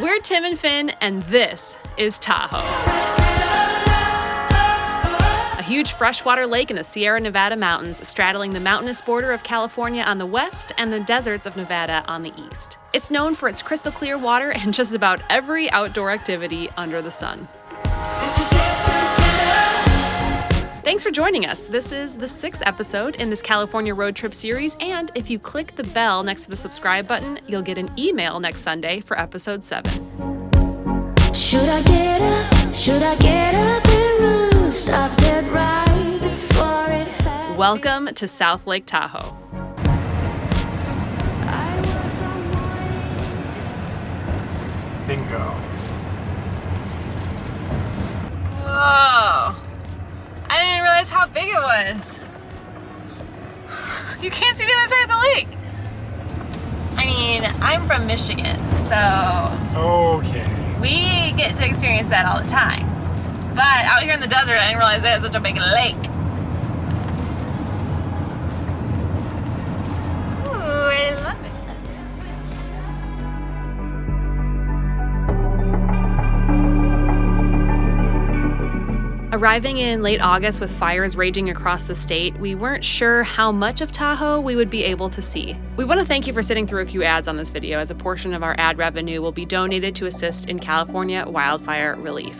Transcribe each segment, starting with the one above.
We're Tim and Finn, and this is Tahoe. A huge freshwater lake in the Sierra Nevada mountains, straddling the mountainous border of California on the west and the deserts of Nevada on the east. It's known for its crystal clear water and just about every outdoor activity under the sun. Thanks for joining us. This is the 6th episode in this California road trip series, and if you click the bell next to the subscribe button, you'll get an email next Sunday for episode 7. Should I get up? Should I get up and run? Stop dead right before it happens. Welcome to South Lake Tahoe. Bingo. Whoa. I didn't realize how big it was. You can't see the other side of the lake. I mean, I'm from Michigan, so Okay. we get to experience that all the time. But out here in the desert, I didn't realize they had such a big lake. Ooh, I love it. Arriving in late August with fires raging across the state, we weren't sure how much of Tahoe we would be able to see. We want to thank you for sitting through a few ads on this video, as a portion of our ad revenue will be donated to assist in California wildfire relief.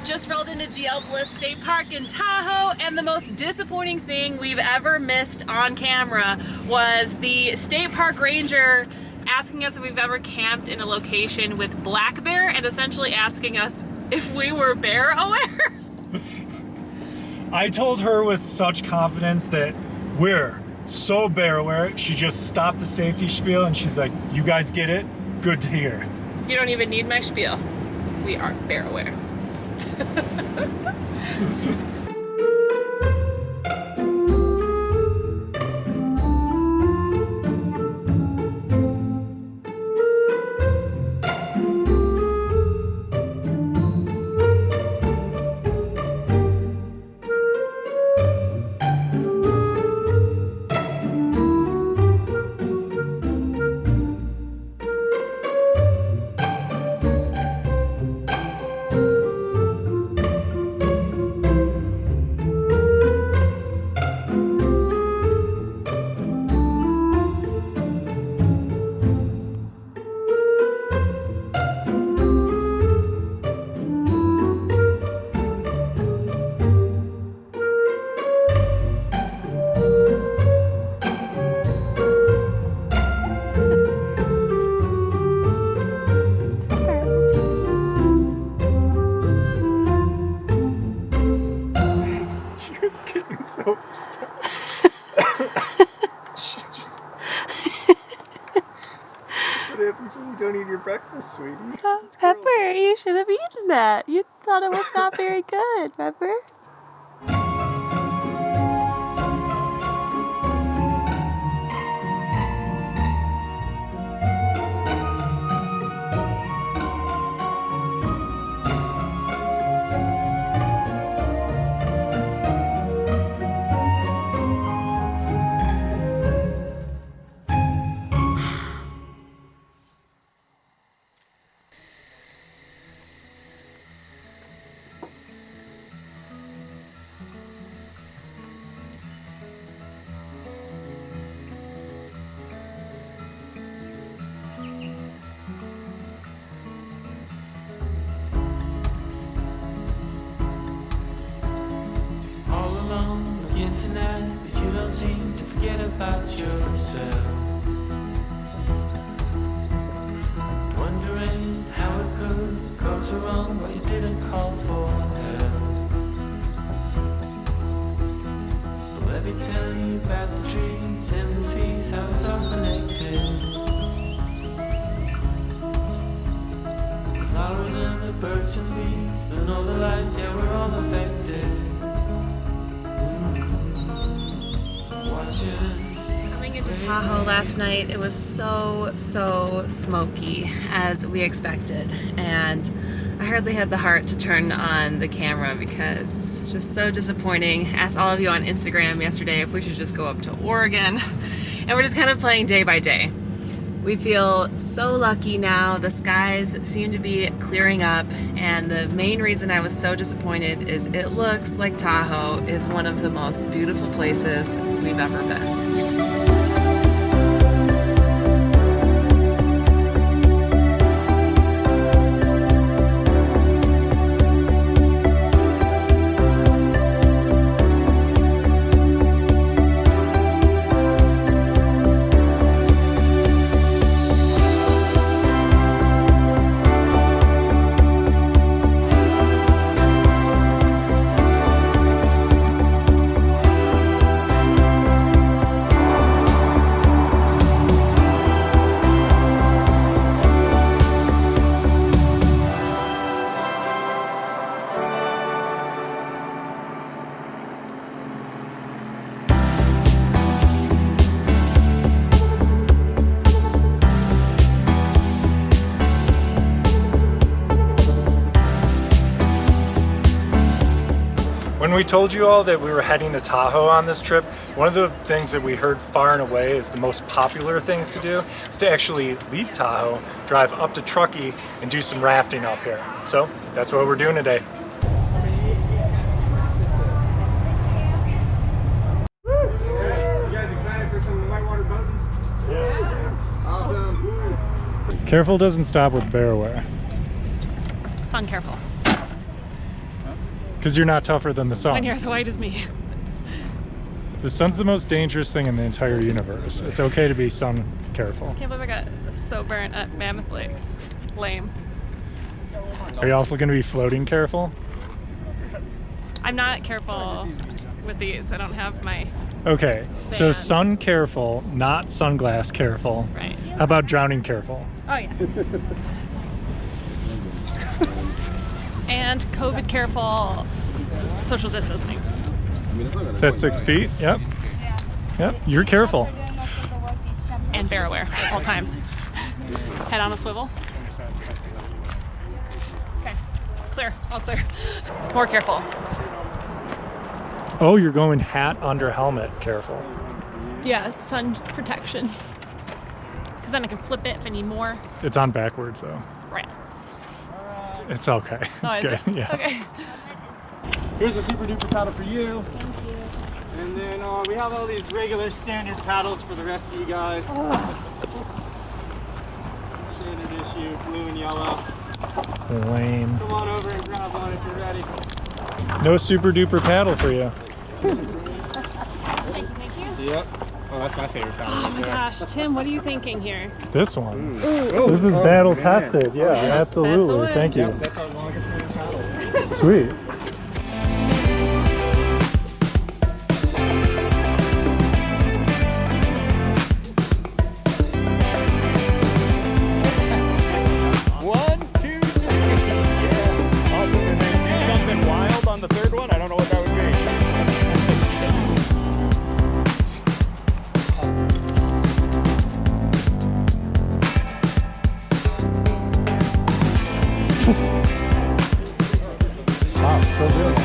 Just rolled into Bliss State Park in Tahoe, and the most disappointing thing we've ever missed on camera was the state park ranger asking us if we've ever camped in a location with black bear, and essentially asking us if we were bear aware. I told her with such confidence that we're so bear aware. She just stopped the safety spiel and she's like, "You guys get it? Good to hear." You don't even need my spiel. We are bear aware. So upset. She's just. That's what happens when you don't eat your breakfast, sweetie. Pepper, you should have eaten that. You thought it was not very good, Pepper. Tonight, but you don't seem to forget about yourself. Wondering how it could go so wrong, but you didn't call for help. Well, let me tell you about the trees and the seas, how it's all connected. The flowers and the birds and bees, the northern lights, yeah, we're all affected. ocean. Coming into Tahoe last night, it was so smoky as we expected, and I hardly had the heart to turn on the camera because it's just so disappointing. Asked all of you on Instagram yesterday if we should just go up to Oregon, and we're just kind of playing day by day. We feel so lucky now. The skies seem to be clearing up, and the main reason I was so disappointed is it looks like Tahoe is one of the most beautiful places we've ever been. When we told you all that we were heading to Tahoe on this trip, one of the things that we heard far and away is the most popular things to do is to actually leave Tahoe, drive up to Truckee, and do some rafting up here. So that's what we're doing today. You guys excited for some whitewater boating? Yeah. Awesome. Careful doesn't stop with bearware. Sun careful. Because you're not tougher than the sun. When you're as white as me. The sun's the most dangerous thing in the entire universe. It's okay to be sun careful. I can't believe I got so burnt at Mammoth Lakes. Lame. Are you also going to be floating careful? I'm not careful with these. I don't have my... Okay, so Band. sun careful, not sunglass careful. Right. How about drowning careful? Oh yeah. And COVID careful, social distancing. Is that 6 feet? Yep. Yep, you're careful. And bear aware at all times. Head on a swivel. Okay, clear, all clear. More careful. Oh, you're going hat under helmet careful. Yeah, it's sun protection. Because then I can flip it if I need more. It's on backwards though. Rats. It's okay. Oh, It's is good. it? Yeah. Okay. Here's a super duper paddle for you. Thank you. And then we have all these regular standard paddles for the rest of you guys. Standard issue, blue and yellow. Lame. Come on over and grab one if you're ready. No super duper paddle for you. Thank you. Yep. Oh, that's my favorite paddle. Oh my gosh, Tim, what are you thinking here? This one. Oh, This is battle tested. Yeah, That's the absolutely. way. Thank you. Yep, that's our longest running paddle. Sweet. One, two, three. Yeah. Awesome. And then do something wild on the third one. I don't know what that would be. Wow, still doing it.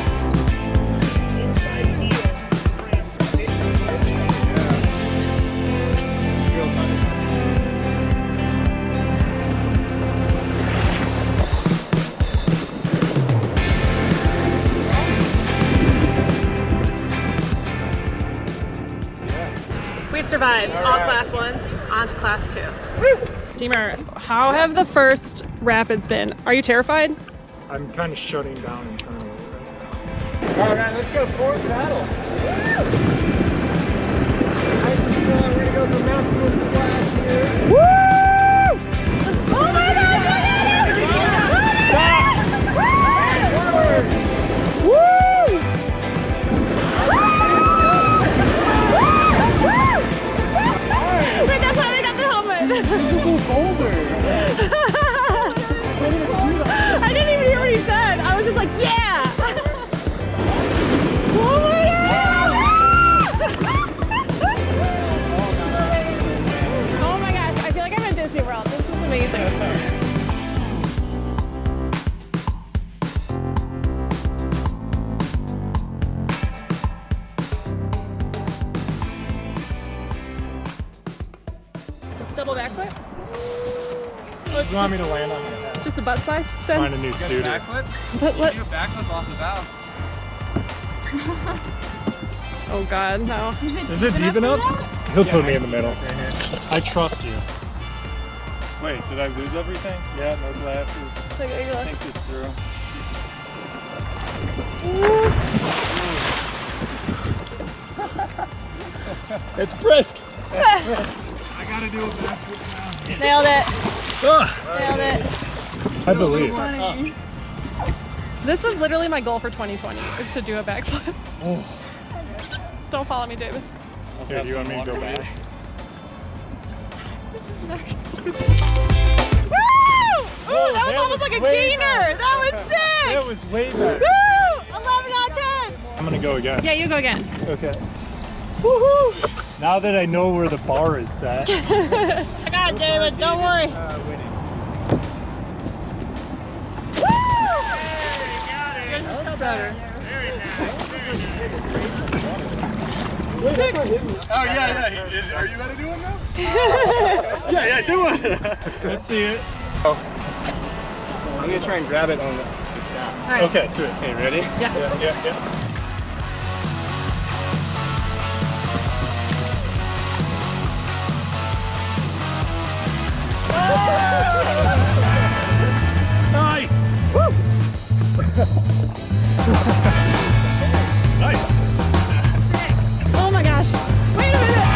We've survived all class ones, on to class 2. Deemer, how have the first rapids been? Are you terrified? I'm kind of shutting down internally right now. All right, let's go fourth paddle. Nice and slow. We're gonna go for maximum splash here. Woo! Oh my God! Forward. Woo! Wait, that's why I got the helmet. I didn't even hear what he said. I was just like, yeah! Oh my God! double backflip? You want me to land on my head? Just a butt slide then? Find a new suitor. Backflip? But what? Do a backflip off the valve. Oh god, no. Is it deep enough? He'll put me in the middle. Right here. I trust you. Wait, did I lose everything? Yeah, no glasses. Think this through. It's brisk. I gotta do a backflip now. Nailed it. Ugh. Nailed it. I believe. This was literally my goal for 2020, is to do a backflip. Oh. Don't follow me, David. Okay, do you want me to go back? Woo! Ooh, that was almost like a gainer. That was sick. That was way better. Woo! 11 out of 10. I'm gonna go again. Yeah, you go again. Okay. Woohoo! Now that I know where the bar is set. I got it, David. Don't worry. Winning. That was better. Oh yeah, he did. Are you gonna do one now? Yeah, do it. Let's see it. I'm gonna try and grab it on the. All right. Okay, sweet. Okay, ready? Yeah. Yeah. Nice! Woo! Nice! Oh my gosh. Wait a minute.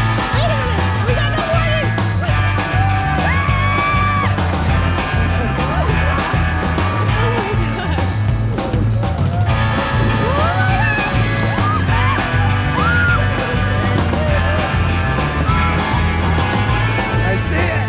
We got no warning. I see it!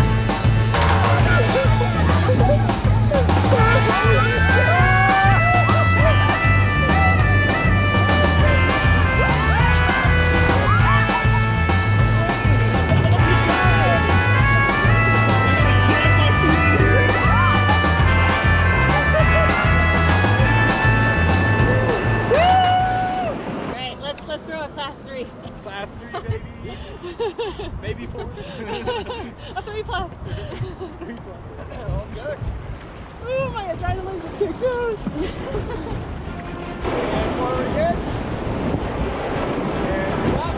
Let's throw a class 3. Class 3, baby. Maybe 4. A 3 plus. Oh, good. Oh my adrenaline just kicked in. And forward again. And stop.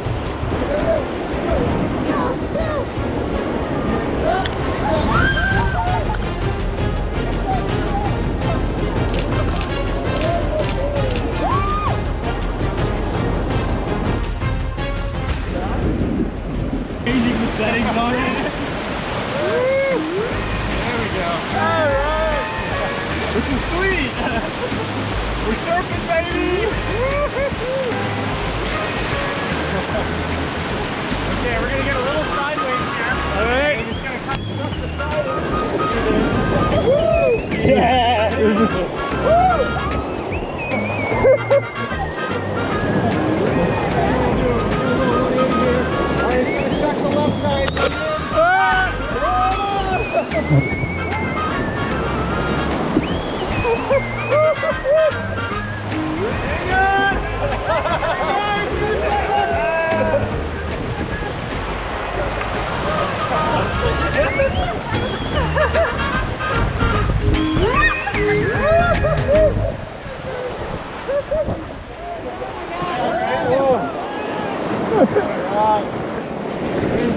Changing the settings on it. There we go. Alright! This is sweet! We're surfing, baby! Okay, we're gonna get a little sideways here. Alright! And it's gonna cut stuff the side. Yeah! Alright, it's gonna suck the left side.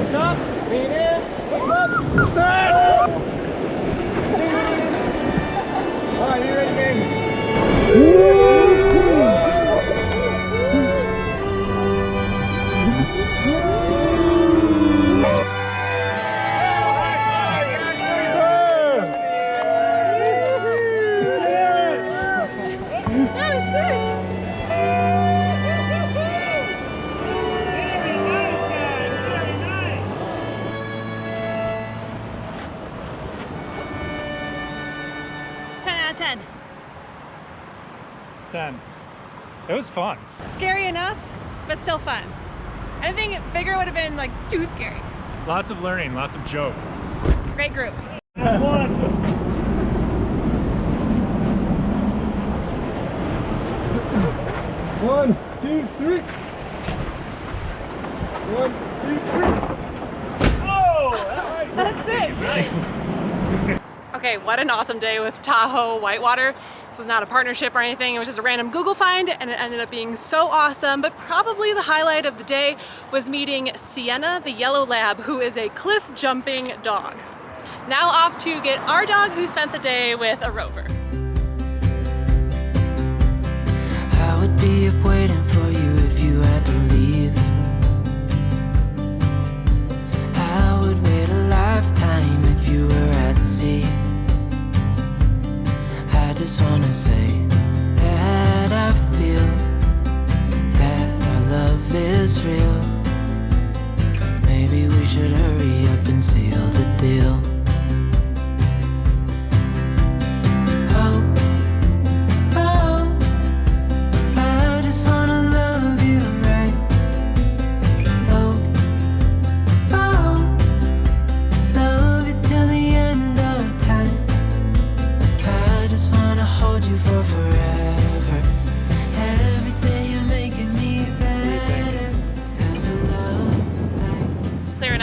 Stop, lean in, look up, start! Alright, you ready, baby? That was sick. 10 out of 10. 10. It was fun. Scary enough, but still fun. I think bigger would have been like too scary. Lots of learning, lots of jokes. Great group. Last one. 1, 2, 3. 1, 2, 3. Oh! That might That's it. Nice. Okay, what an awesome day with Tahoe Whitewater. This was not a partnership or anything, it was just a random Google find and it ended up being so awesome, but probably the highlight of the day was meeting Sienna, the yellow lab, who is a cliff jumping dog. Now off to get our dog who spent the day with a rover. I would be up waiting for you if you had to leave. I would wait a lifetime if you were at sea. I just wanna say that I feel that our love is real. Maybe we should hurry up and seal the deal.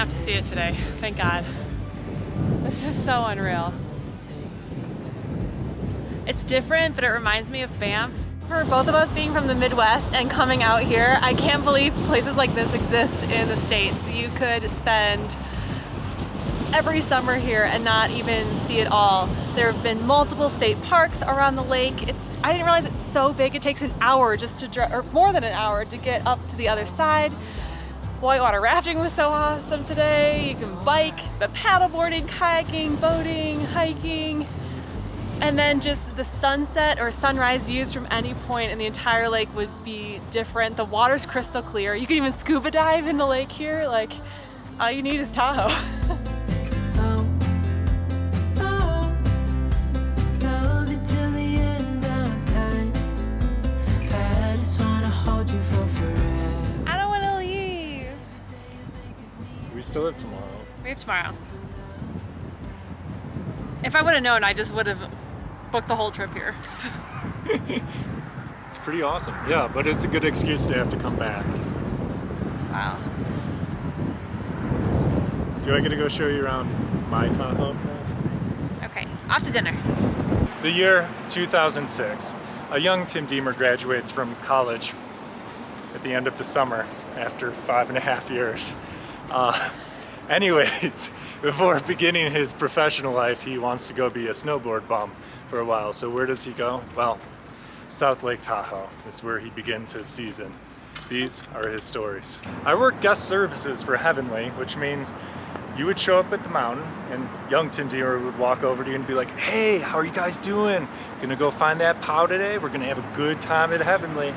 To see it today, thank God. This is so unreal. It's different, but it reminds me of Banff. For both of us being from the Midwest and coming out here, I can't believe places like this exist in the States. You could spend every summer here and not even see it all. There have been multiple state parks around the lake. I didn't realize it's so big. It takes an hour just to drive, or more than an hour, to get up to the other side. Whitewater rafting was so awesome today. You can bike, but paddleboarding, kayaking, boating, hiking, and then just the sunset or sunrise views from any point in the entire lake would be different. The water's crystal clear. You can even scuba dive in the lake here. Like, all you need is Tahoe. We still have tomorrow. We have tomorrow. If I would have known, I just would have booked the whole trip here. It's pretty awesome. Yeah, but it's a good excuse to have to come back. Wow. Do I get to go show you around my Tahoe? Okay, off to dinner. The year 2006. A young Tim Deemer graduates from college at the end of the summer after 5.5 years. Anyways, before beginning his professional life, he wants to go be a snowboard bum for a while. So where does he go? Well, South Lake Tahoe is where he begins his season. These are his stories. I work guest services for Heavenly, which means you would show up at the mountain and young Tim Deemer would walk over to you and be like, hey, how are you guys doing? Gonna go find that POW today? We're gonna have a good time at Heavenly.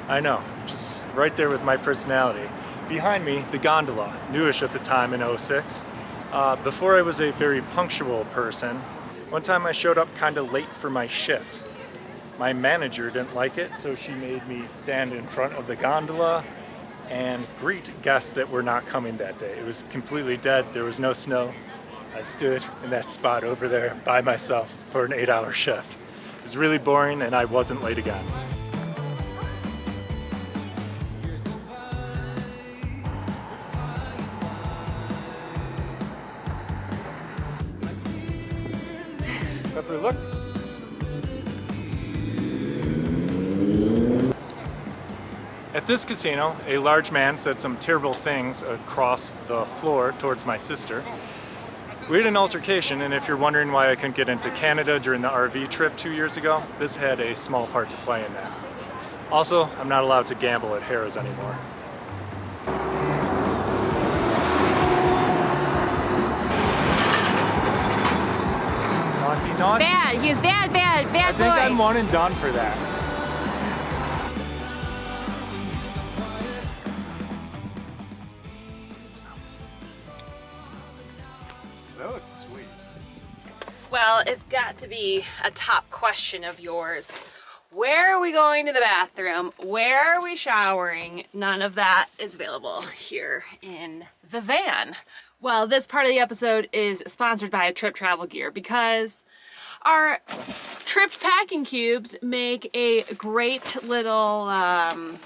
I know, just right there with my personality. Behind me, the gondola, newish at the time in '06. Before I was a very punctual person, one time I showed up kind of late for my shift. My manager didn't like it, so she made me stand in front of the gondola and greet guests that were not coming that day. It was completely dead, there was no snow. I stood in that spot over there by myself for an 8-hour shift. It was really boring and I wasn't late again. Look. At this casino, a large man said some terrible things across the floor towards my sister. We had an altercation, and if you're wondering why I couldn't get into Canada during the RV trip 2 years ago, this had a small part to play in that. Also, I'm not allowed to gamble at Harrah's anymore. Naughty. Bad, he is bad boy. I think I'm one and done for that. That looks sweet. Well, it's got to be a top question of yours. Where are we going to the bathroom? Where are we showering? None of that is available here in the van. Well, this part of the episode is sponsored by Trip Travel Gear because our Trip packing cubes make a great little kind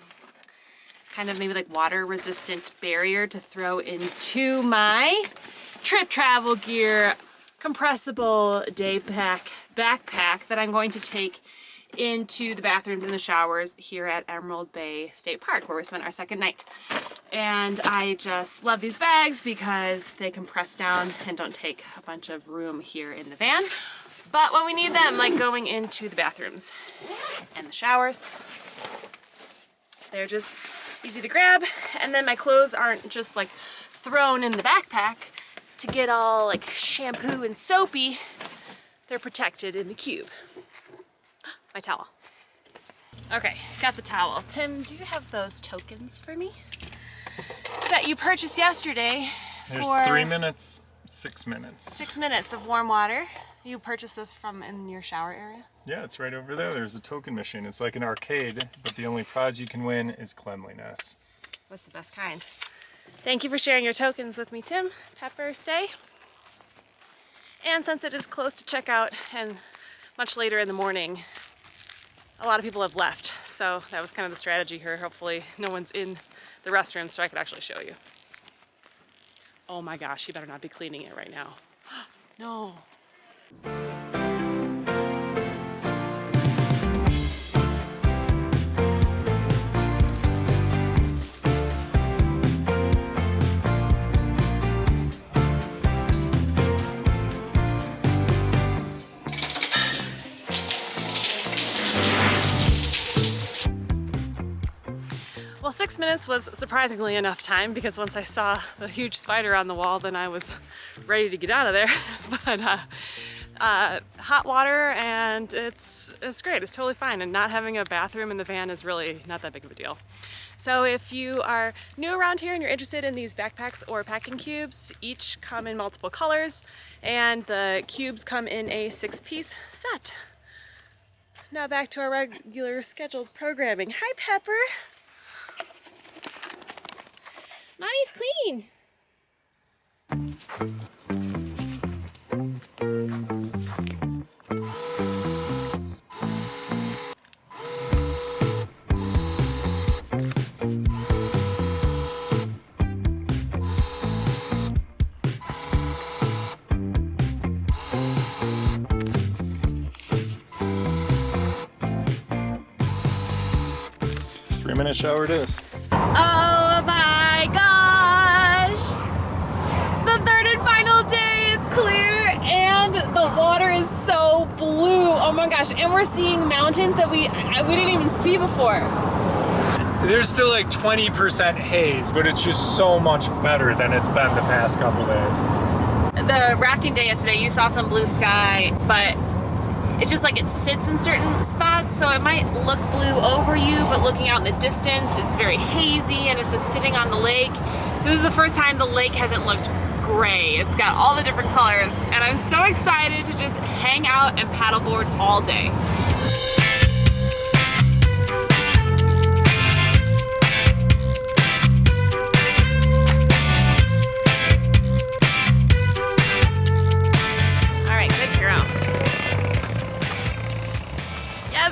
of maybe like water resistant barrier to throw into my trip travel gear, compressible day backpack that I'm going to take into the bathrooms and the showers here at Emerald Bay State Park, where we spent our second night. And I just love these bags because they compress down and don't take a bunch of room here in the van. But when we need them, like going into the bathrooms and the showers, they're just easy to grab. And then my clothes aren't just like thrown in the backpack to get all like shampoo and soapy. They're protected in the cube. My towel. Okay, got the towel. Tim, do you have those tokens for me that you purchased yesterday? There's for 3 minutes, 6 minutes. 6 minutes of warm water. You purchased this from in your shower area? Yeah, it's right over there. There's a token machine. It's like an arcade, but the only prize you can win is cleanliness. What's the best kind? Thank you for sharing your tokens with me, Tim. Pepper, stay. And since it is close to checkout and much later in the morning, a lot of people have left. So that was kind of the strategy here. Hopefully no one's in the restroom so I could actually show you. Oh my gosh, you better not be cleaning it right now. No. Well, 6 minutes was surprisingly enough time because once I saw the huge spider on the wall, then I was ready to get out of there. But hot water, and it's great. It's totally fine, and not having a bathroom in the van is really not that big of a deal. So if you are new around here and you're interested in these backpacks or packing cubes, each come in multiple colors, and the cubes come in a 6-piece set. Now back to our regular scheduled programming. Hi, Pepper. Mommy's clean. 3-minute shower it is. Oh my gosh! The third and final day, it's clear and the water is so blue. Oh my gosh, and we're seeing mountains that we didn't even see before. There's still like 20% haze, but it's just so much better than it's been the past couple days. The rafting day yesterday, you saw some blue sky, but it's just like it sits in certain spots, so it might look blue over you, but looking out in the distance, it's very hazy and it's been sitting on the lake. This is the first time the lake hasn't looked gray. It's got all the different colors, and I'm so excited to just hang out and paddleboard all day.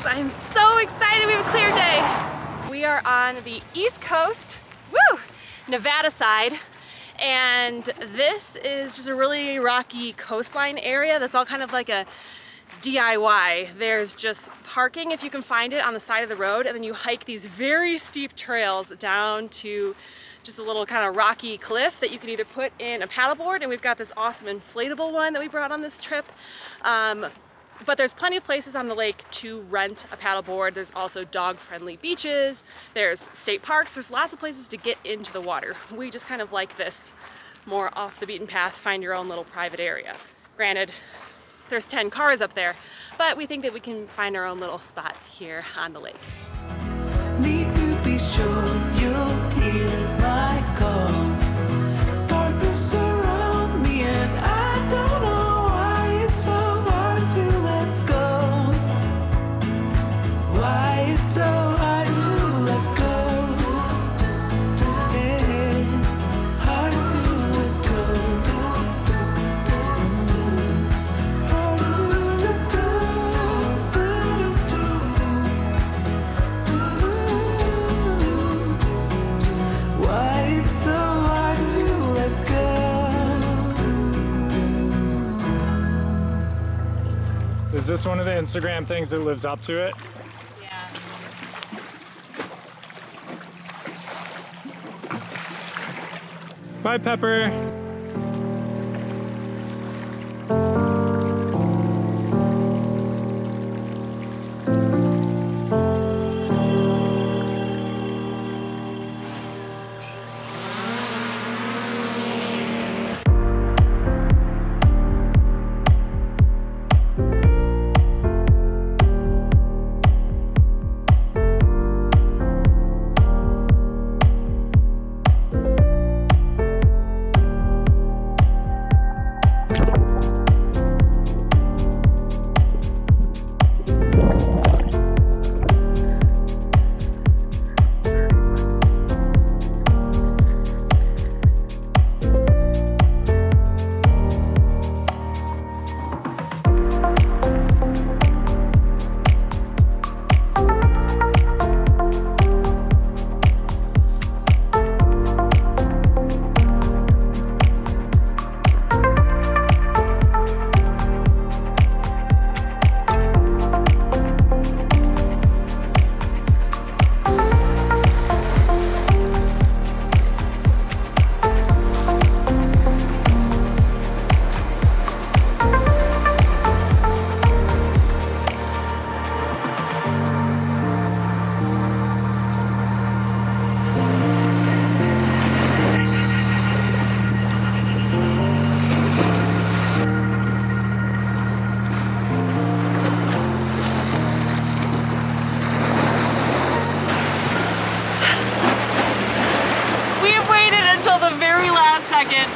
I'm so excited, we have a clear day. We are on the East Coast, woo, Nevada side, and this is just a really rocky coastline area that's all kind of like a DIY. There's just parking if you can find it on the side of the road, and then you hike these very steep trails down to just a little kind of rocky cliff that you can either put in a paddleboard, and we've got this awesome inflatable one that we brought on this trip. But there's plenty of places on the lake to rent a paddleboard. There's also dog-friendly beaches. There's state parks. There's lots of places to get into the water. We just kind of like this more off the beaten path, find your own little private area. Granted, there's 10 cars up there, but we think that we can find our own little spot here on the lake. Need to be sure you'll hear my call. Darkness surround me and I don't know why it's so hard to let go. Why it's so hard to let go. Yeah, hard to let go. Hard to let go. Is this one of the Instagram things that lives up to it? Yeah. Bye, Pepper.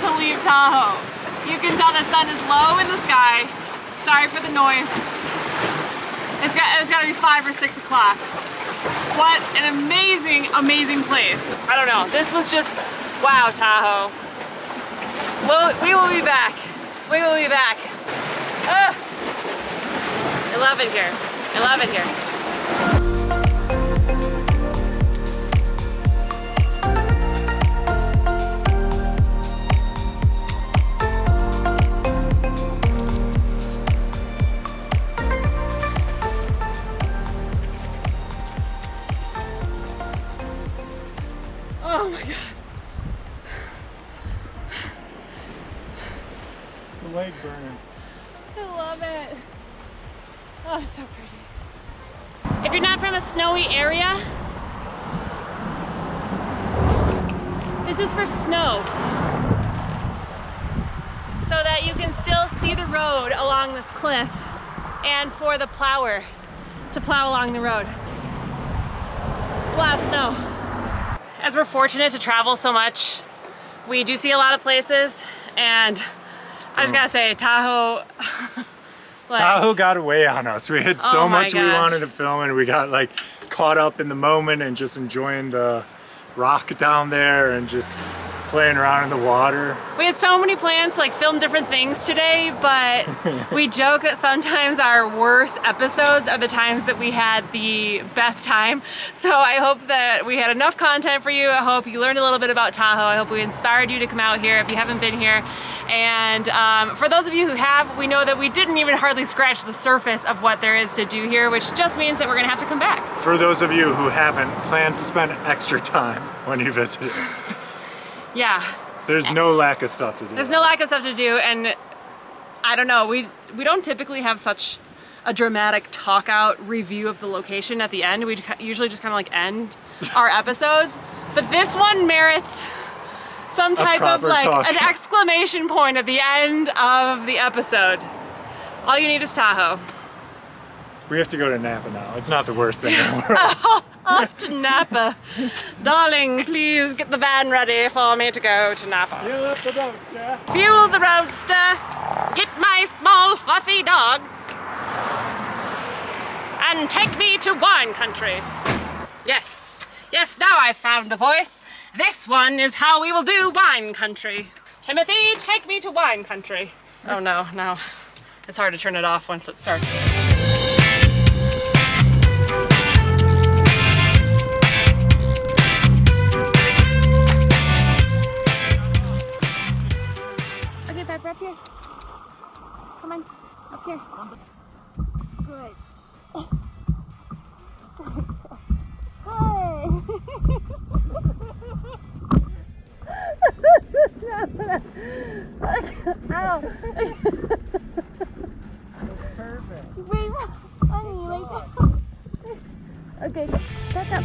To leave Tahoe. You can tell the sun is low in the sky. Sorry for the noise. It's got to be 5 or 6 o'clock. What an amazing, amazing place. I don't know. This was just, wow, Tahoe. We will be back. We will be back. I love it here. I love it here. Oh my God. It's a lake burning. I love it. Oh, it's so pretty. If you're not from a snowy area, this is for snow. So that you can still see the road along this cliff and for the plower to plow along the road. It's a lot of snow. As we're fortunate to travel so much, we do see a lot of places, and I just gotta say, Tahoe. Tahoe got away on us. We had so much we wanted to film, and we got like caught up in the moment and just enjoying the rock down there and just playing around in the water. We had so many plans to like film different things today, but we joke that sometimes our worst episodes are the times that we had the best time. So I hope that we had enough content for you. I hope you learned a little bit about Tahoe. I hope we inspired you to come out here if you haven't been here. And for those of you who have, we know that we didn't even hardly scratch the surface of what there is to do here, which just means that we're gonna have to come back. For those of you who haven't, plan to spend extra time when you visit it. Yeah. There's no lack of stuff to do. There's no lack of stuff to do, and I don't know, we don't typically have such a dramatic talk out review of the location at the end. We usually just kind of like end our episodes, but this one merits some type of like an exclamation point at the end of the episode. All you need is Tahoe. We have to go to Napa now. It's not the worst thing in the world. Off to Napa. Darling, please get the van ready for me to go to Napa. Fuel up the roadster. Fuel the roadster. Get my small fluffy dog. And take me to wine country. Yes. Yes, now I've found the voice. This one is how we will do wine country. Timothy, take me to wine country. Oh no, no. It's hard to turn it off once it starts. Okay, Pepper, up here. Come on, up here. Ow. Wait, honey, like that. Okay, back up.